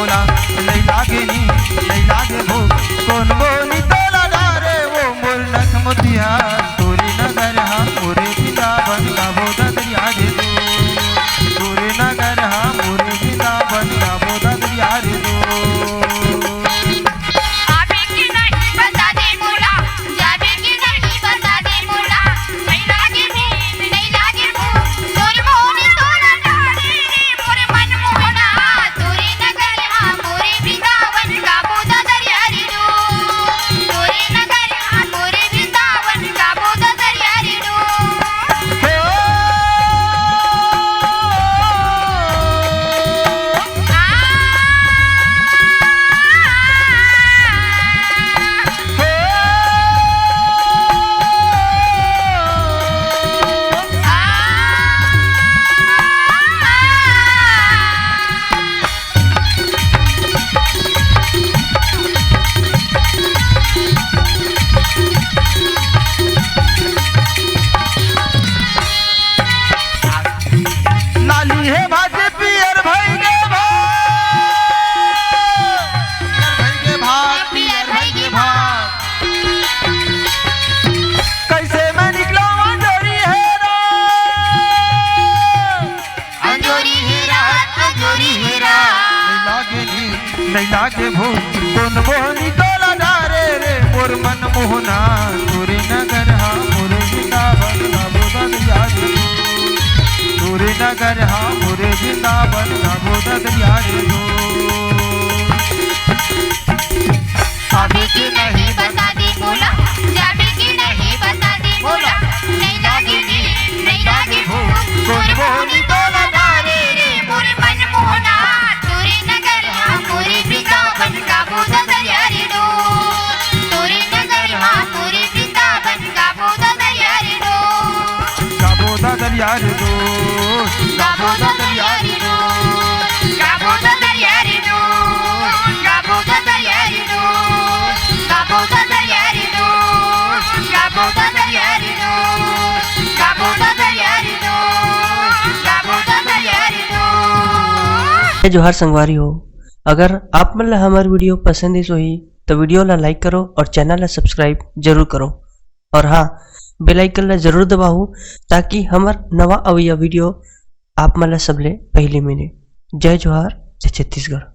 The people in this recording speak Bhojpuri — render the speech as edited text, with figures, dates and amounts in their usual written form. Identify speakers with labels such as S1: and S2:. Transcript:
S1: बोला नहीं लागे नी नहीं लागे भो कौन बोली तोला डारे वो मोर नख मोतिया तोरे नगर हाँ मोरे वृंदावन का बोधा दरिया रे दो तोरे नगर हाँ मोरे वृंदावन का बोधा दरिया रे दो नहीं लागे भो कौन मोहनी तोला डारे रे मोर मन मोहना तोरे नगर हाँ मोरे वृंदावन का बोधा दरिया रे दो तोरे नगर हाँ मोरे वृंदावन का बोधा दरिया रे दो
S2: अभी की नहीं बता दे बोला जाबे की नहीं बता दे बोला नहीं लागे भो
S1: कौन मोहनी तोला डारे रे
S2: मोर मन मोहना तोरे नगर हाँ मोरे वृंदावन का बोधा दरिया रे दो तोरे नगर हाँ मोरे वृंदावन का बोधा दरिया रे दो
S1: का बोधा दरिया रे दो
S2: का बोधा दरिया रे दो का बोधा दरिया रे दो का बोधा दरिया रे दो का बोधा दरिया रे दो का बोधा दरिया रे दो का बोधा दरिया रे दो का बोधा दरिया रे दो।
S3: जोहार संगवारी हो, अगर आप मन ला हमार वीडियो पसंद है ही तो वीडियो ला लाइक करो और चैनल ला सब्सक्राइब जरूर करो और हाँ बेल आइकन ला जरूर दबाओ ताकि हमार नवा अवैया वीडियो आप मन ला सबले पहले मिले। जय जोहार, जय छत्तीसगढ़।